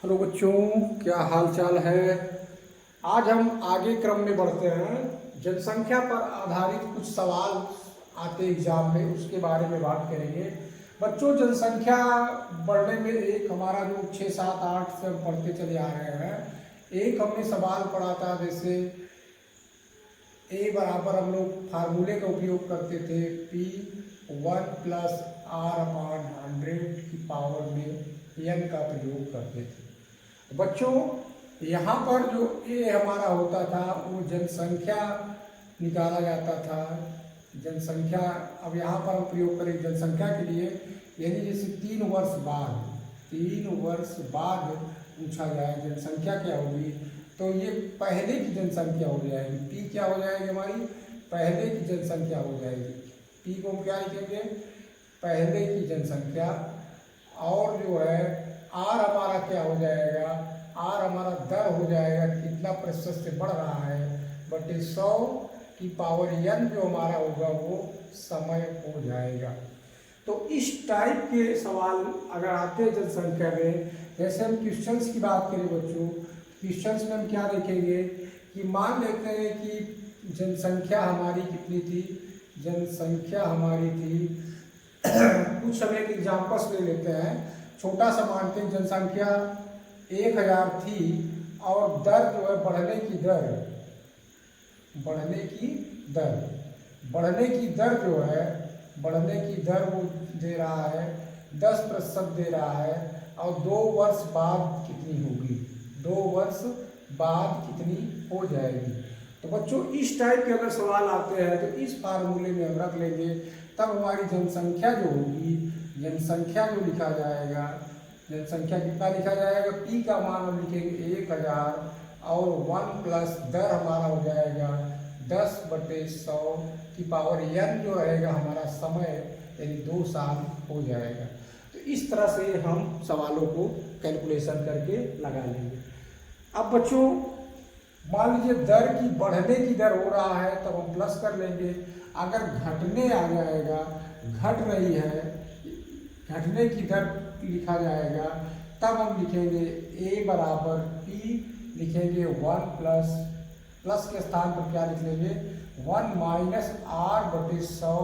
Hello बच्चों, क्या हाल चाल है। आज हम आगे क्रम में बढ़ते हैं। जनसंख्या पर आधारित कुछ सवाल आते एग्जाम में, उसके बारे में बात करेंगे। बच्चों, जनसंख्या बढ़ने में एक हमारा जो 6, 7, 8 से हम पढ़ते चले आ रहे हैं, एक हमने सवाल पढ़ा था। जैसे ए बराबर हम लोग फार्मूले का उपयोग करते थे, P1 + R/100 की पावर में n का प्रयोग करते थे। बच्चों, यहाँ पर जो ए हमारा होता था वो जनसंख्या निकाला जाता था। जनसंख्या, अब यहाँ पर हम प्रयोग करें जनसंख्या के लिए, यानी जैसे 3 वर्ष बाद पूछा जाए जनसंख्या क्या होगी, तो ये पहले की जनसंख्या हो जाएगी। पी क्या हो जाएगी हमारी, पहले की जनसंख्या हो जाएगी। पी को हम क्या लिखेंगे, पहले की जनसंख्या। और जो है आर हमारा क्या हो जाएगा, आर हमारा दर हो जाएगा, कितना प्रतिशत से बढ़ रहा है, बटे 100 की पावर n जो हमारा होगा वो समय हो जाएगा। तो इस टाइप के सवाल अगर आते हैं जनसंख्या में, जैसे हम क्वेश्चंस की बात करें बच्चों, क्वेश्चंस में हम क्या देखेंगे कि मान लेते हैं कि जनसंख्या हमारी कितनी थी, जनसंख्या हमारी थी कुछ हम एक एग्जाम्पल्स ले लेते हैं, छोटा सा मानते हैं जनसंख्या 1000 थी और दर जो है बढ़ने की दर जो है, बढ़ने की दर वो दे रहा है 10% दे रहा है। और 2 वर्ष बाद कितनी होगी, 2 वर्ष बाद कितनी हो जाएगी। तो बच्चों, इस टाइप के अगर सवाल आते हैं तो इस फार्मूले में हम रख लेंगे, तब हमारी जनसंख्या जो होगी, जनसंख्या जो लिखा जाएगा, जनसंख्या कितना लिखा जाएगा, पी का मान हम लिखेंगे 1000 और 1 प्लस दर हमारा हो जाएगा 10/100 की पावर n जो रहेगा हमारा समय, यानी 2 साल हो जाएगा। तो इस तरह से हम सवालों को कैलकुलेशन करके लगा लेंगे। अब बच्चों, मान लीजिए दर की बढ़ने की दर हो रहा है, तब हम प्लस कर लेंगे। अगर घटने आ जाएगा, घट रही है, घटने की दर लिखा जाएगा, तब हम लिखेंगे a बराबर p, लिखेंगे 1 प्लस के स्थान पर क्या लिख लेंगे, 1 माइनस r/100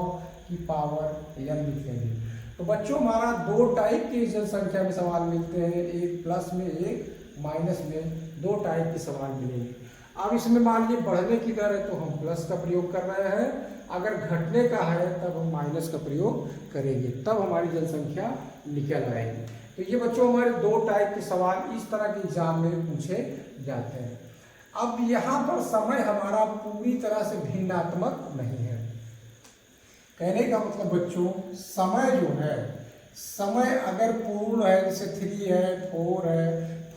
की पावर n लिखेंगे। तो बच्चों, हमारा 2 टाइप के जनसंख्या में सवाल मिलते हैं, एक प्लस में एक माइनस में, 2 टाइप के सवाल मिलेंगे। अब इसमें मान लीजिए बढ़ने की दर है तो हम प्लस का प्रयोग कर रहे हैं, अगर घटने का है तब हम माइनस का प्रयोग करेंगे, तब हमारी जनसंख्या निकल आएगी। तो ये बच्चों हमारे 2 टाइप के सवाल इस तरह के एग्जाम में पूछे जाते हैं। अब यहाँ पर समय हमारा पूरी तरह से भिन्नात्मक नहीं है। कहने का मतलब बच्चों, समय जो है, समय अगर पूर्ण है, जैसे 3 है, 4 है,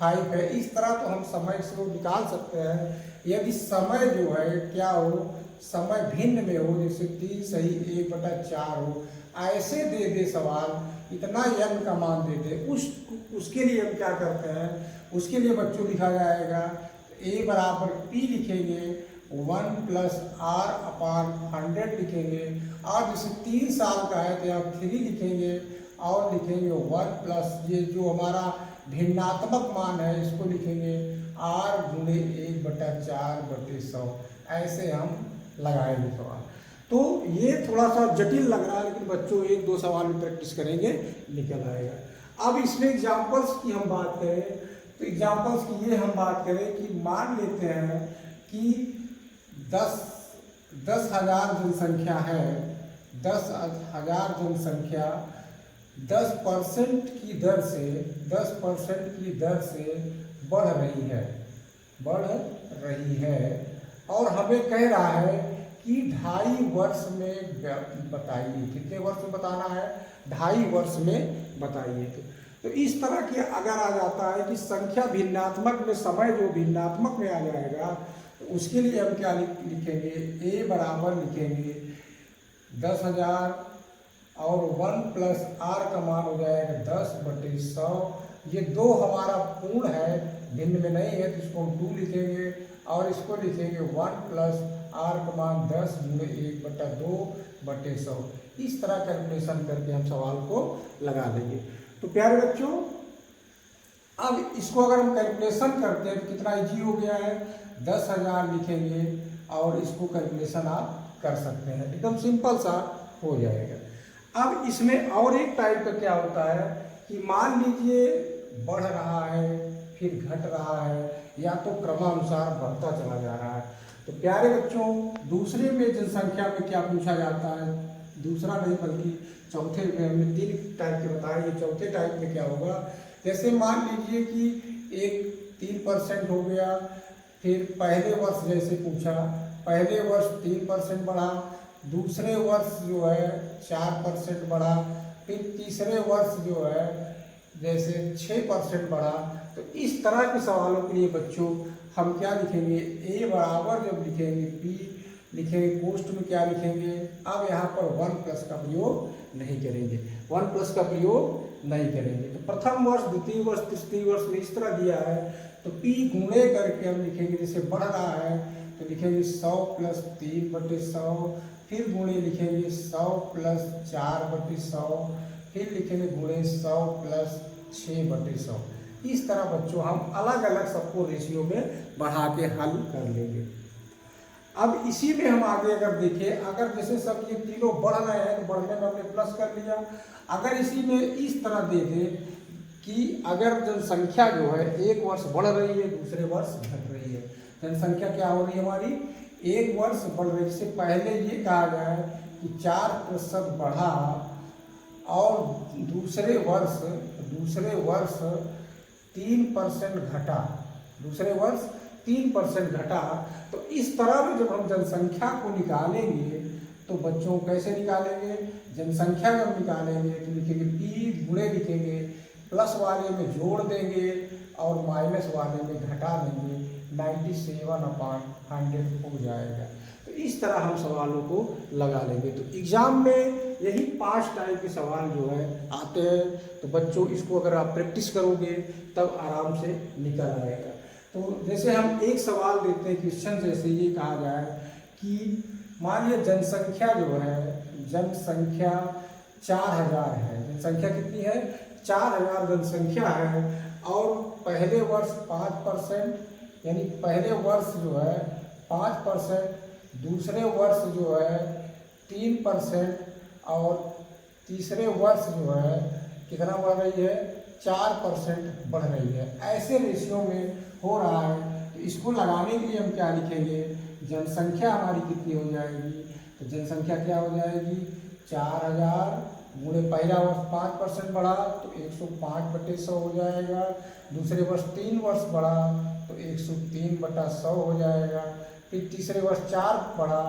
5 है, इस तरह तो हम समय से निकाल सकते हैं। यदि समय जो है क्या हो, समय भिन्न में हो, जैसे 3 सही 1/4 हो, ऐसे दे सवाल, इतना n का मान दे दे, उसके लिए हम क्या करते हैं, उसके लिए बच्चों लिखा जाएगा a बराबर p लिखेंगे, 1 प्लस r/100 लिखेंगे। और जैसे 3 साल का है तो यहाँ 3 लिखेंगे और लिखेंगे 1 प्लस ये जो हमारा भिन्नात्मक मान है इसको लिखेंगे r गुणे 1/4/100। ऐसे हम लगाएंगे सवाल। तो ये थोड़ा सा जटिल लग रहा है, लेकिन बच्चों 1-2 सवाल में प्रैक्टिस करेंगे, निकल आएगा। अब इसमें एग्जाम्पल्स की हम बात करें तो एग्जाम्पल्स की ये हम बात करें कि मान लेते हैं कि 10,000 जनसंख्या है, 10,000 जनसंख्या 10% की दर से, 10% की दर से बढ़ रही है और हमें कह रहा है कि 2.5 वर्ष में बताइए, कितने वर्ष में बताना है, 2.5 वर्ष में बताइए। तो इस तरह के अगर आ जाता है कि संख्या भिन्नात्मक में, समय जो भिन्नात्मक में आ जाएगा, तो उसके लिए हम क्या लिखेंगे, a बराबर लिखेंगे 10,000 और 1 प्लस r का मान हो जाएगा 10/100। ये 2 हमारा पूर्ण है, भिन्न में नहीं है, तो इसको हम 2 लिखेंगे और इसको लिखेंगे 1 प्लस r का मान 10 गुणे 1/2/100। इस तरह कैलकुलेशन करके हम सवाल को लगा देंगे। तो प्यारे बच्चों, अब इसको अगर हम कैलकुलेशन करते हैं तो कितना इजी हो गया है, 10,000 लिखेंगे और इसको कैलकुलेशन आप कर सकते हैं, एकदम सिंपल सा हो जाएगा। अब इसमें और एक टाइप का क्या होता है कि मान लीजिए बढ़ रहा है फिर घट रहा है या तो क्रमानुसार बढ़ता चला जा रहा है। तो प्यारे बच्चों, दूसरे में जनसंख्या में क्या पूछा जाता है, दूसरा नहीं बल्कि चौथे में हमने 3 टाइप के बताए, ये चौथे टाइप में क्या होगा, जैसे मान लीजिए कि एक 3% हो गया, फिर पहले वर्ष जैसे पूछा, पहले वर्ष 3% बढ़ा, दूसरे वर्ष जो है 4% बढ़ा, फिर तीसरे वर्ष जो है जैसे 6% बढ़ा। तो इस तरह के सवालों के लिए बच्चों हम क्या लिखेंगे, ए बराबर जब लिखेंगे बी लिखेंगे, पोस्ट में क्या लिखेंगे, अब यहाँ पर 1+ का प्रयोग नहीं करेंगे, 1+ का प्रयोग नहीं करेंगे। तो प्रथम वर्ष, द्वितीय वर्ष, तृतीय वर्ष में इस तरह दिया है तो पी गुणे करके हम लिखेंगे, जैसे बढ़ रहा है तो लिखेंगे 100 + 3/100, फिर गुणे लिखेंगे 100 + 4/100, फिर लिखेंगे गुणे 100 + 6/100। इस तरह बच्चों हम अलग अलग सबको रेशियो में बढ़ा के हल कर लेंगे। अब इसी में हम आगे अगर देखें, अगर जैसे सब ये तीनों बढ़ रहे हैं तो बढ़ने में हमने प्लस कर लिया। अगर इसी में इस तरह दे दें कि अगर जनसंख्या जो है एक वर्ष बढ़ रही है दूसरे वर्ष घट रही है, जनसंख्या क्या हो रही है हमारी, एक वर्ष बढ़ रही है। इससे पहले ये कहा जाए कि 4% बढ़ा और दूसरे वर्ष 3% घटा, दूसरे वर्ष 3% घटा। तो इस तरह में जब हम जनसंख्या को निकालेंगे तो बच्चों कैसे निकालेंगे, जनसंख्या जब निकालेंगे तो लिखेंगे पी गुणे लिखेंगे, प्लस वाले में जोड़ देंगे और माइनस वाले में घटा देंगे, 97/100 हो जाएगा। तो इस तरह हम सवालों को लगा लेंगे। तो एग्जाम में यही 5 टाइप के सवाल जो है आते हैं। तो बच्चों इसको अगर आप प्रैक्टिस करोगे तब आराम से निकल आएगा। तो जैसे हम एक सवाल देते हैं क्वेश्चन, जैसे ये कहा जाए कि मान लीजिए जनसंख्या जो है, जनसंख्या 4000 है, जनसंख्या कितनी है 4000 जनसंख्या है और पहले वर्ष 5%, यानी पहले वर्ष जो है 5%, दूसरे वर्ष जो है 3% और तीसरे वर्ष जो है कितना बढ़ रही है 4% बढ़ रही है। ऐसे रेशियो में हो रहा है। तो इसको लगाने के लिए हम क्या लिखेंगे, जनसंख्या हमारी कितनी हो जाएगी, तो जनसंख्या क्या हो जाएगी 4000 गुणे पहला वर्ष 5% बढ़ा तो 105/100 हो जाएगा, दूसरे वर्ष 3 वर्ष बढ़ा तो 103/100 हो जाएगा, फिर तीसरे वर्ष 4 बढ़ा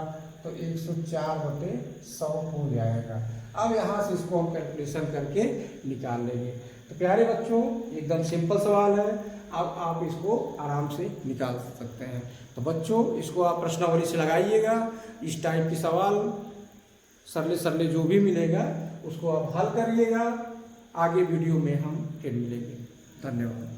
तो 104/100 हो जाएगा। अब यहाँ से इसको हम कैलकुलेशन करके निकाल लेंगे। तो प्यारे बच्चों, एकदम सिंपल सवाल है, अब आप इसको आराम से निकाल सकते हैं। तो बच्चों इसको आप प्रश्नावली से लगाइएगा, इस टाइप के सवाल सरले जो भी मिलेगा उसको आप हल करिएगा। आगे वीडियो में हम फिर मिलेंगे। धन्यवाद।